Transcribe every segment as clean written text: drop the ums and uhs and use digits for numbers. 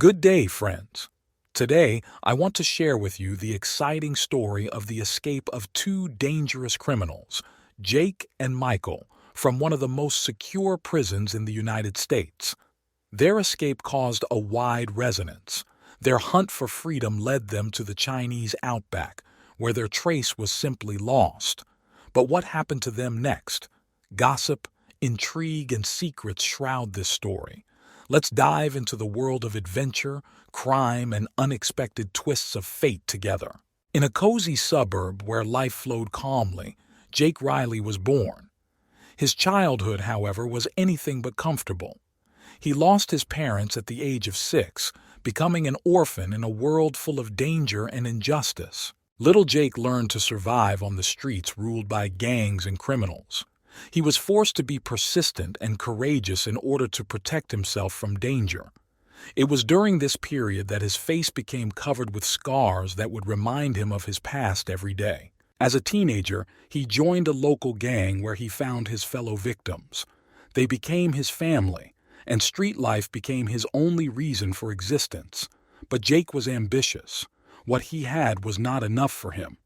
Good day, friends. Today, I want to share with you the exciting story of the escape of two dangerous criminals, Jake and Michael, from one of the most secure prisons in the United States. Their escape caused a wide resonance. Their hunt for freedom led them to the Chinese outback, where their trace was simply lost. But what happened to them next? Gossip, intrigue, and secrets shroud this story. Let's dive into the world of adventure, crime, and unexpected twists of fate together. In a cozy suburb where life flowed calmly, Jake Riley was born. His childhood, however, was anything but comfortable. He lost his parents at the age of 6, becoming an orphan in a world full of danger and injustice. Little Jake learned to survive on the streets ruled by gangs and criminals. He was forced to be persistent and courageous in order to protect himself from danger. It was during this period that his face became covered with scars that would remind him of his past every day. As a teenager, he joined a local gang where he found his fellow victims. They became his family, and street life became his only reason for existence. But Jake was ambitious. What he had was not enough for him.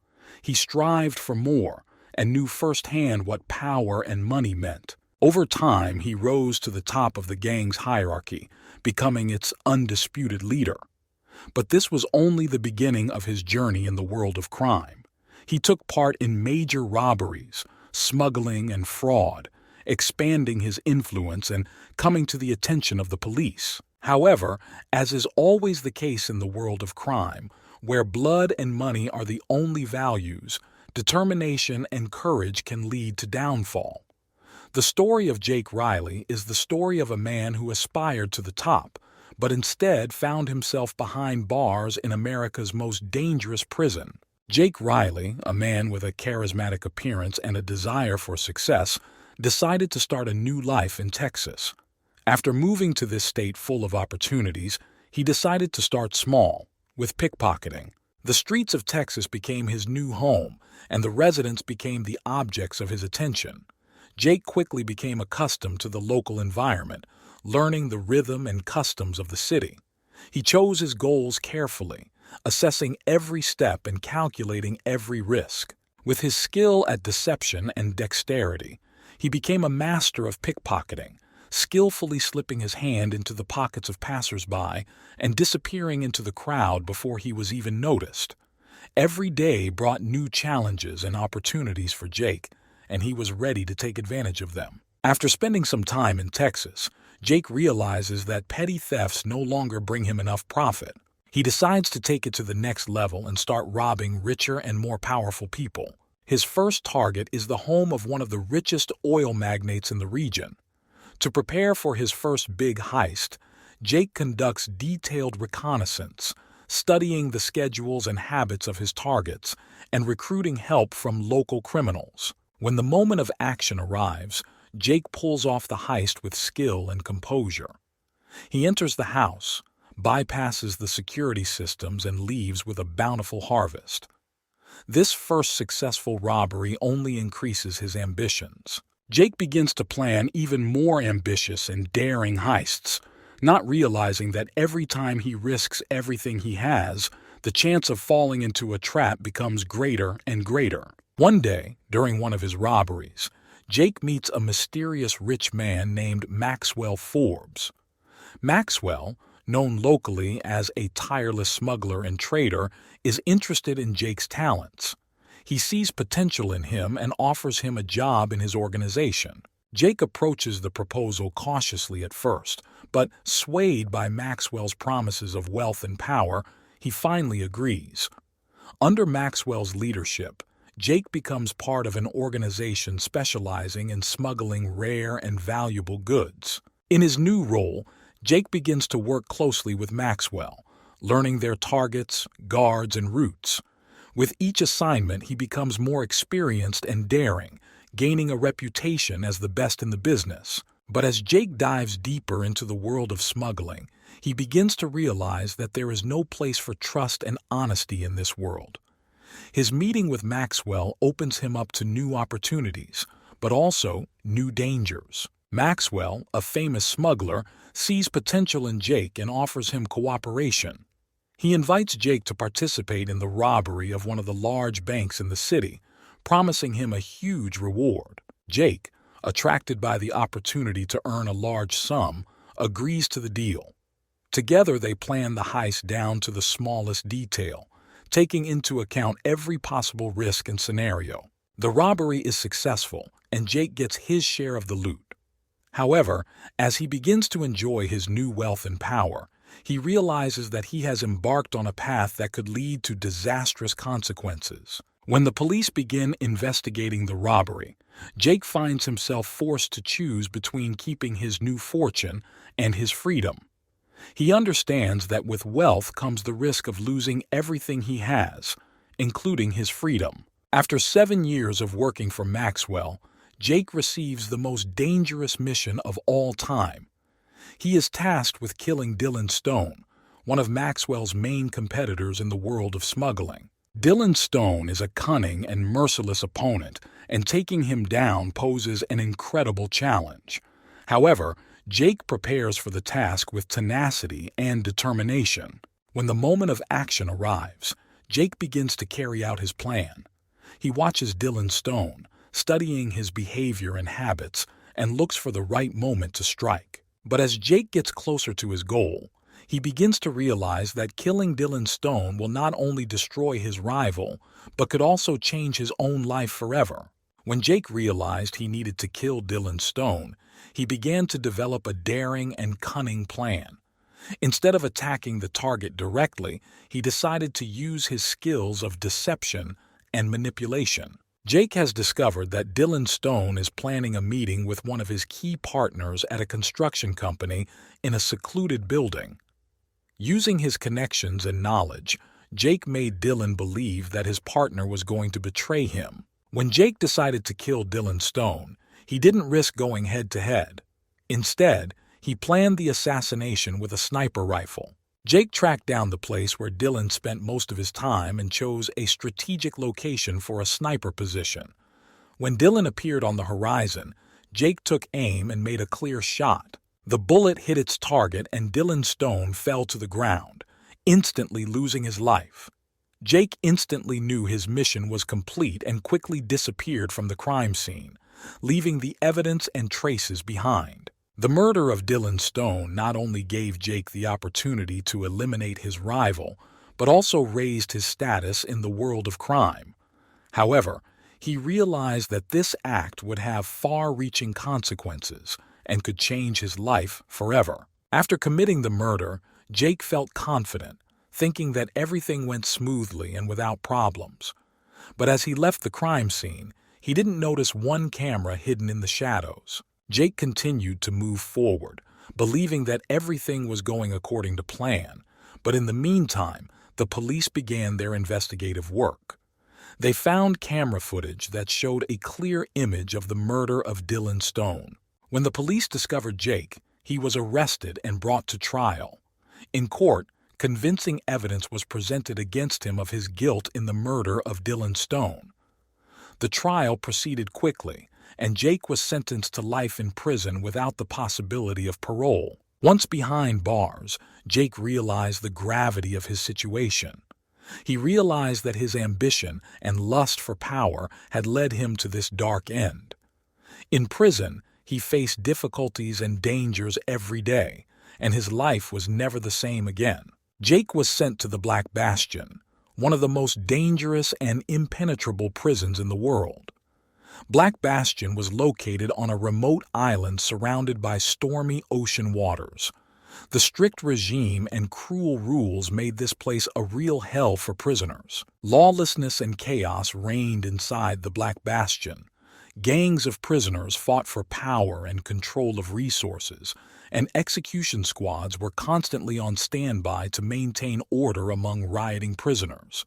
He strived for more, and knew firsthand what power and money meant. Over time, he rose to the top of the gang's hierarchy, becoming its undisputed leader. But this was only the beginning of his journey in the world of crime. He took part in major robberies, smuggling, and fraud, expanding his influence and coming to the attention of the police. However, as is always the case in the world of crime, where blood and money are the only values, determination and courage can lead to downfall. The story of Jake Riley is the story of a man who aspired to the top, but instead found himself behind bars in America's most dangerous prison. Jake Riley, a man with a charismatic appearance and a desire for success, decided to start a new life in Texas. After moving to this state full of opportunities, he decided to start small, with pickpocketing. The streets of Texas became his new home, and the residents became the objects of his attention. Jake quickly became accustomed to the local environment, learning the rhythm and customs of the city. He chose his goals carefully, assessing every step and calculating every risk. With his skill at deception and dexterity, he became a master of pickpocketing, skillfully slipping his hand into the pockets of passers-by and disappearing into the crowd before he was even noticed. Every day brought new challenges and opportunities for Jake, and he was ready to take advantage of them. After spending some time in Texas, Jake realizes that petty thefts no longer bring him enough profit. He decides to take it to the next level and start robbing richer and more powerful people. His first target is the home of one of the richest oil magnates in the region. To prepare for his first big heist, Jake conducts detailed reconnaissance, studying the schedules and habits of his targets and recruiting help from local criminals. When the moment of action arrives, Jake pulls off the heist with skill and composure. He enters the house, bypasses the security systems, and leaves with a bountiful harvest. This first successful robbery only increases his ambitions. Jake begins to plan even more ambitious and daring heists, not realizing that every time he risks everything he has, the chance of falling into a trap becomes greater and greater. One day, during one of his robberies, Jake meets a mysterious rich man named Maxwell Forbes. Maxwell, known locally as a tireless smuggler and trader, is interested in Jake's talents. He sees potential in him and offers him a job in his organization. Jake approaches the proposal cautiously at first, but swayed by Maxwell's promises of wealth and power, he finally agrees. Under Maxwell's leadership, Jake becomes part of an organization specializing in smuggling rare and valuable goods. In his new role, Jake begins to work closely with Maxwell, learning their targets, guards, and routes. With each assignment, he becomes more experienced and daring, gaining a reputation as the best in the business. But as Jake dives deeper into the world of smuggling, he begins to realize that there is no place for trust and honesty in this world. His meeting with Maxwell opens him up to new opportunities, but also new dangers. Maxwell, a famous smuggler, sees potential in Jake and offers him cooperation. He invites Jake to participate in the robbery of one of the large banks in the city, promising him a huge reward. Jake, attracted by the opportunity to earn a large sum, agrees to the deal. Together they plan the heist down to the smallest detail, taking into account every possible risk and scenario. The robbery is successful, and Jake gets his share of the loot. However, as he begins to enjoy his new wealth and power, he realizes that he has embarked on a path that could lead to disastrous consequences. When the police begin investigating the robbery, Jake finds himself forced to choose between keeping his new fortune and his freedom. He understands that with wealth comes the risk of losing everything he has, including his freedom. After 7 years of working for Maxwell, Jake receives the most dangerous mission of all time. He is tasked with killing Dylan Stone, one of Maxwell's main competitors in the world of smuggling. Dylan Stone is a cunning and merciless opponent, and taking him down poses an incredible challenge. However, Jake prepares for the task with tenacity and determination. When the moment of action arrives, Jake begins to carry out his plan. He watches Dylan Stone, studying his behavior and habits, and looks for the right moment to strike. But as Jake gets closer to his goal, he begins to realize that killing Dylan Stone will not only destroy his rival, but could also change his own life forever. When Jake realized he needed to kill Dylan Stone, he began to develop a daring and cunning plan. Instead of attacking the target directly, he decided to use his skills of deception and manipulation. Jake has discovered that Dylan Stone is planning a meeting with one of his key partners at a construction company in a secluded building. Using his connections and knowledge, Jake made Dylan believe that his partner was going to betray him. When Jake decided to kill Dylan Stone, he didn't risk going head-to-head. Instead, he planned the assassination with a sniper rifle. Jake tracked down the place where Dylan spent most of his time and chose a strategic location for a sniper position. When Dylan appeared on the horizon, Jake took aim and made a clear shot. The bullet hit its target and Dylan Stone fell to the ground, instantly losing his life. Jake instantly knew his mission was complete and quickly disappeared from the crime scene, leaving the evidence and traces behind. The murder of Dylan Stone not only gave Jake the opportunity to eliminate his rival, but also raised his status in the world of crime. However, he realized that this act would have far-reaching consequences and could change his life forever. After committing the murder, Jake felt confident, thinking that everything went smoothly and without problems. But as he left the crime scene, he didn't notice one camera hidden in the shadows. Jake continued to move forward, believing that everything was going according to plan, but in the meantime, the police began their investigative work. They found camera footage that showed a clear image of the murder of Dylan Stone. When the police discovered Jake, he was arrested and brought to trial. In court, convincing evidence was presented against him of his guilt in the murder of Dylan Stone. The trial proceeded quickly, and Jake was sentenced to life in prison without the possibility of parole. Once behind bars, Jake realized the gravity of his situation. He realized that his ambition and lust for power had led him to this dark end. In prison, he faced difficulties and dangers every day, and his life was never the same again. Jake was sent to the Black Bastion, one of the most dangerous and impenetrable prisons in the world. Black Bastion was located on a remote island surrounded by stormy ocean waters. The strict regime and cruel rules made this place a real hell for prisoners. Lawlessness and chaos reigned inside the Black Bastion. Gangs of prisoners fought for power and control of resources, and execution squads were constantly on standby to maintain order among rioting prisoners.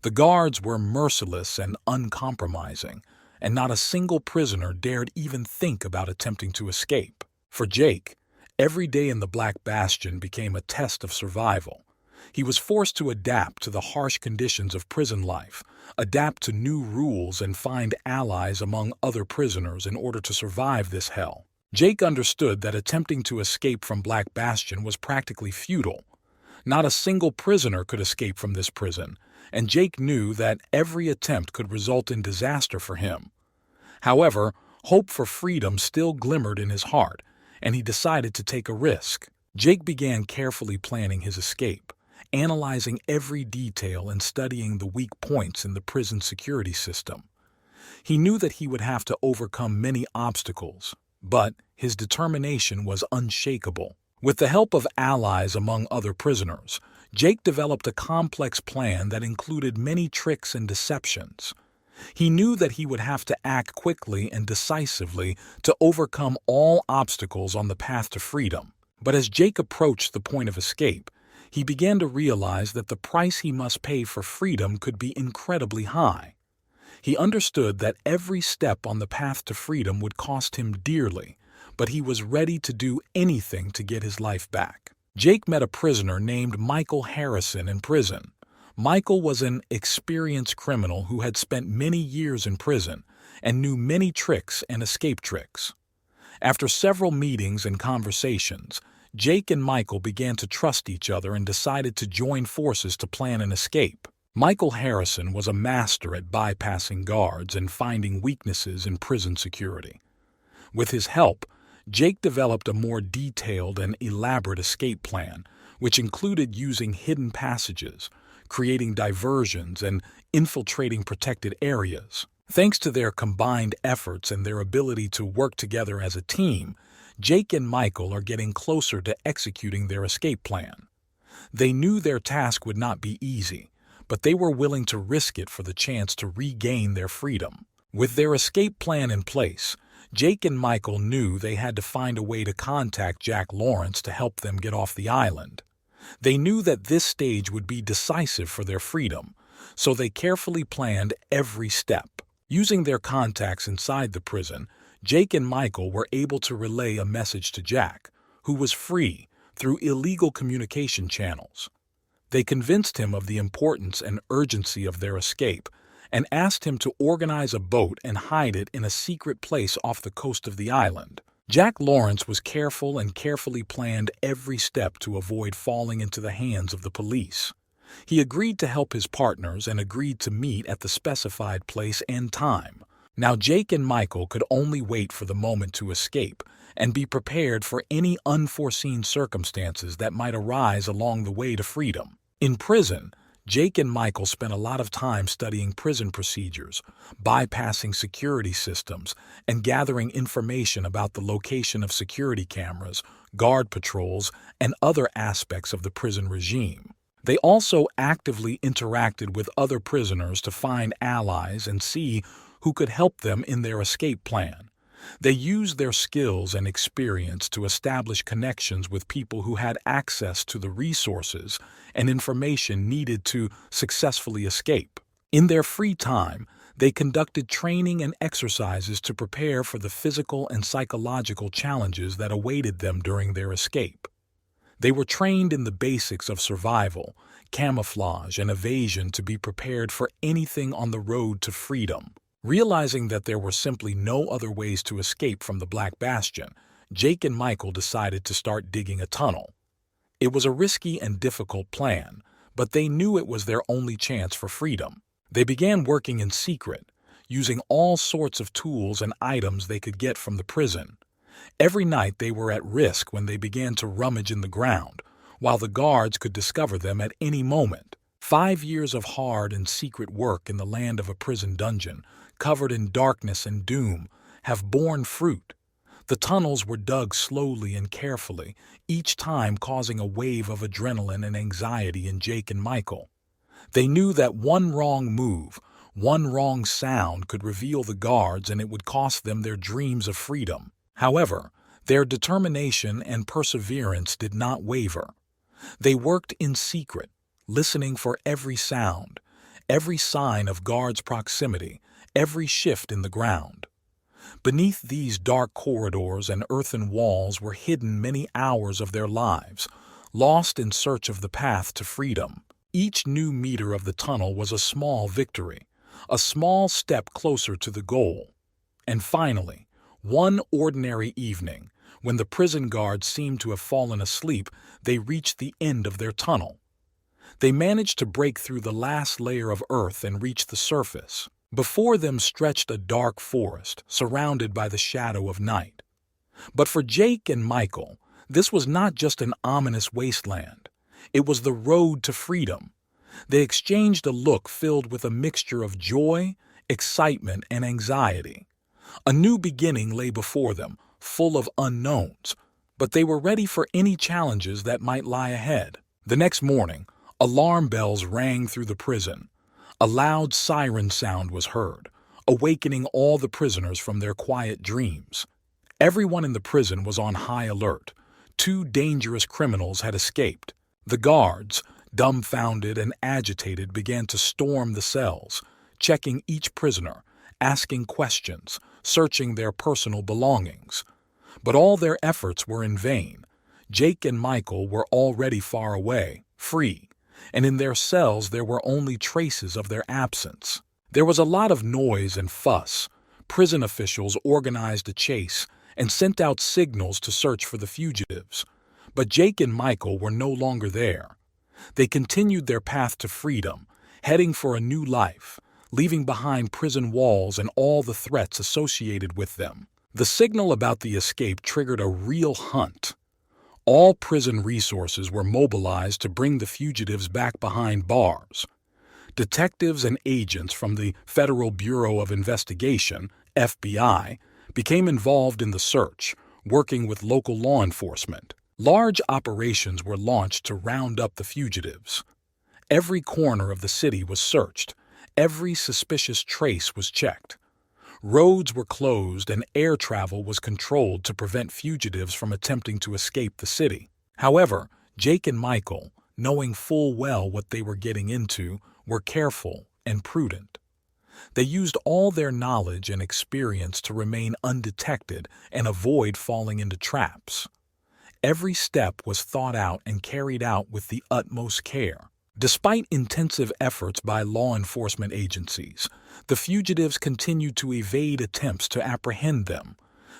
The guards were merciless and uncompromising, and not a single prisoner dared even think about attempting to escape. For Jake, every day in the Black Bastion became a test of survival. He was forced to adapt to the harsh conditions of prison life, adapt to new rules, and find allies among other prisoners in order to survive this hell. Jake understood that attempting to escape from Black Bastion was practically futile. Not a single prisoner could escape from this prison, and Jake knew that every attempt could result in disaster for him. However, hope for freedom still glimmered in his heart, and he decided to take a risk. Jake began carefully planning his escape, analyzing every detail and studying the weak points in the prison security system. He knew that he would have to overcome many obstacles, but his determination was unshakable. With the help of allies among other prisoners, Jake developed a complex plan that included many tricks and deceptions. He knew that he would have to act quickly and decisively to overcome all obstacles on the path to freedom. But as Jake approached the point of escape, he began to realize that the price he must pay for freedom could be incredibly high. He understood that every step on the path to freedom would cost him dearly, but he was ready to do anything to get his life back. Jake met a prisoner named Michael Harrison in prison. Michael was an experienced criminal who had spent many years in prison and knew many tricks and escape tricks. After several meetings and conversations, Jake and Michael began to trust each other and decided to join forces to plan an escape. Michael Harrison was a master at bypassing guards and finding weaknesses in prison security. With his help, Jake developed a more detailed and elaborate escape plan, which included using hidden passages, creating diversions, and infiltrating protected areas. Thanks to their combined efforts and their ability to work together as a team, Jake and Michael are getting closer to executing their escape plan. They knew their task would not be easy, but they were willing to risk it for the chance to regain their freedom. With their escape plan in place, Jake and Michael knew they had to find a way to contact Jack Lawrence to help them get off the island. They knew that this stage would be decisive for their freedom, so they carefully planned every step. Using their contacts inside the prison, Jake and Michael were able to relay a message to Jack, who was free, through illegal communication channels. They convinced him of the importance and urgency of their escape and asked him to organize a boat and hide it in a secret place off the coast of the island. Jack Lawrence was careful and carefully planned every step to avoid falling into the hands of the police. He agreed to help his partners and agreed to meet at the specified place and time. Now Jake and Michael could only wait for the moment to escape and be prepared for any unforeseen circumstances that might arise along the way to freedom. In prison, Jake and Michael spent a lot of time studying prison procedures, bypassing security systems, and gathering information about the location of security cameras, guard patrols, and other aspects of the prison regime. They also actively interacted with other prisoners to find allies and see who could help them in their escape plan. They used their skills and experience to establish connections with people who had access to the resources and information needed to successfully escape. In their free time, they conducted training and exercises to prepare for the physical and psychological challenges that awaited them during their escape. They were trained in the basics of survival, camouflage, and evasion to be prepared for anything on the road to freedom. Realizing that there were simply no other ways to escape from the Black Bastion, Jake and Michael decided to start digging a tunnel. It was a risky and difficult plan, but they knew it was their only chance for freedom. They began working in secret, using all sorts of tools and items they could get from the prison. Every night they were at risk when they began to rummage in the ground, while the guards could discover them at any moment. 5 years of hard and secret work in the land of a prison dungeon, covered in darkness and doom, have borne fruit. The tunnels were dug slowly and carefully, each time causing a wave of adrenaline and anxiety in Jake and Michael. They knew that one wrong move, one wrong sound could reveal the guards, and it would cost them their dreams of freedom. However, their determination and perseverance did not waver. They worked in secret, listening for every sound, every sign of guards' proximity, every shift in the ground. Beneath these dark corridors and earthen walls were hidden many hours of their lives, lost in search of the path to freedom. Each new meter of the tunnel was a small victory, a small step closer to the goal. And finally, One ordinary evening, when the prison guards seemed to have fallen asleep, they reached the end of their tunnel. They managed to break through the last layer of earth and reach the surface. Before them stretched a dark forest, surrounded by the shadow of night. But for Jake and Michael, this was not just an ominous wasteland. It was the road to freedom. They exchanged a look filled with a mixture of joy, excitement, and anxiety. A new beginning lay before them, full of unknowns, but they were ready for any challenges that might lie ahead. The next morning, alarm bells rang through the prison. A loud siren sound was heard, awakening all the prisoners from their quiet dreams. Everyone in the prison was on high alert. 2 dangerous criminals had escaped. The guards, dumbfounded and agitated, began to storm the cells, checking each prisoner, asking questions, searching their personal belongings. But all their efforts were in vain. Jake and Michael were already far away, free, and in their cells there were only traces of their absence. There was a lot of noise and fuss. Prison officials organized a chase and sent out signals to search for the fugitives. But Jake and Michael were no longer there. They continued their path to freedom, heading for a new life, leaving behind prison walls and all the threats associated with them. The signal about the escape triggered a real hunt. All prison resources were mobilized to bring the fugitives back behind bars. Detectives and agents from the Federal Bureau of Investigation, FBI, became involved in the search, working with local law enforcement. Large operations were launched to round up the fugitives. Every corner of the city was searched. Every suspicious trace was checked. Roads were closed and air travel was controlled to prevent fugitives from attempting to escape the city. However, Jake and Michael, knowing full well what they were getting into, were careful and prudent. They used all their knowledge and experience to remain undetected and avoid falling into traps. Every step was thought out and carried out with the utmost care. Despite intensive efforts by law enforcement agencies, the fugitives continued to evade attempts to apprehend them.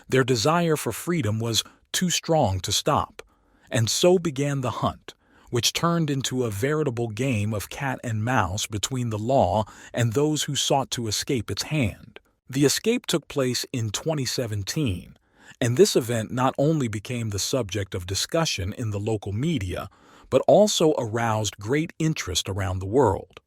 Their desire for freedom was too strong to stop, and so began the hunt, which turned into a veritable game of cat and mouse between the law and those who sought to escape its hand. The escape took place in 2017, and this event not only became the subject of discussion in the local media, but also aroused great interest around the world.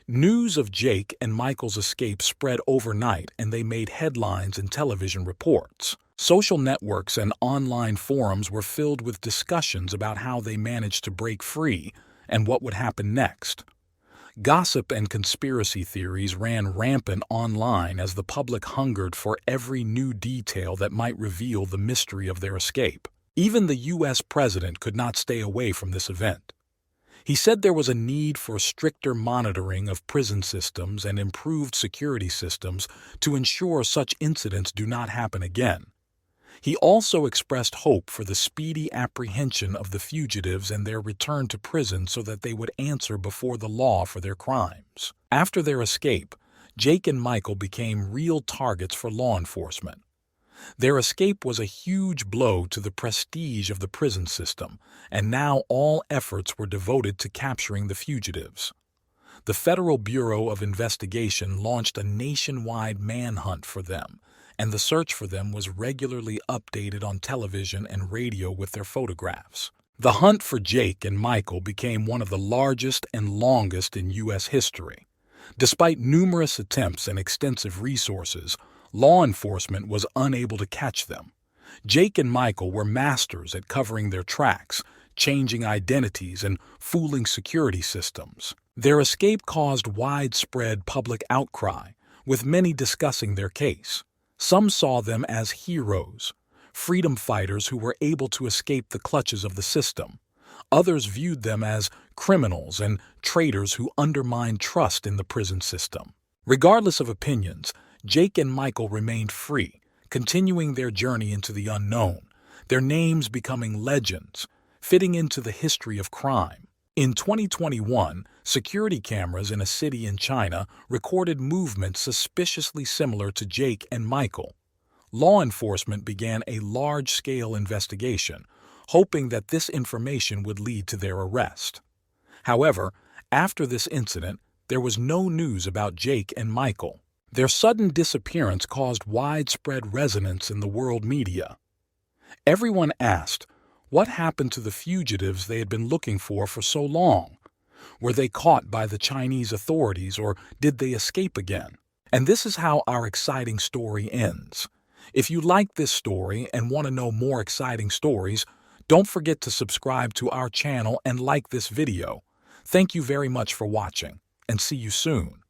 News of Jake and Michael's escape spread overnight, and they made headlines in television reports. Social networks and online forums were filled with discussions about how they managed to break free and what would happen next. Gossip and conspiracy theories ran rampant online as the public hungered for every new detail that might reveal the mystery of their escape. Even the U.S. president could not stay away from this event. He said there was a need for stricter monitoring of prison systems and improved security systems to ensure such incidents do not happen again. He also expressed hope for the speedy apprehension of the fugitives and their return to prison so that they would answer before the law for their crimes. After their escape, Jake and Michael became real targets for law enforcement. Their escape was a huge blow to the prestige of the prison system, and now all efforts were devoted to capturing the fugitives. The Federal Bureau of Investigation launched a nationwide manhunt for them, and the search for them was regularly updated on television and radio with their photographs. The hunt for Jake and Michael became one of the largest and longest in U.S. history. Despite numerous attempts and extensive resources, law enforcement was unable to catch them. Jake and Michael were masters at covering their tracks, changing identities, and fooling security systems. Their escape caused widespread public outcry, with many discussing their case. Some saw them as heroes, freedom fighters who were able to escape the clutches of the system. Others viewed them as criminals and traitors who undermined trust in the prison system. Regardless of opinions, Jake and Michael remained free, continuing their journey into the unknown, their names becoming legends, fitting into the history of crime. In 2021, security cameras in a city in China recorded movements suspiciously similar to Jake and Michael. law enforcement began a large-scale investigation, hoping that this information would lead to their arrest. However, after this incident, there was no news about Jake and Michael. Their sudden disappearance caused widespread resonance in the world media. Everyone asked, what happened to the fugitives they had been looking for so long? Were they caught by the Chinese authorities, or did they escape again? And this is how our exciting story ends. If you like this story and want to know more exciting stories, don't forget to subscribe to our channel and like this video. Thank you very much for watching, and see you soon.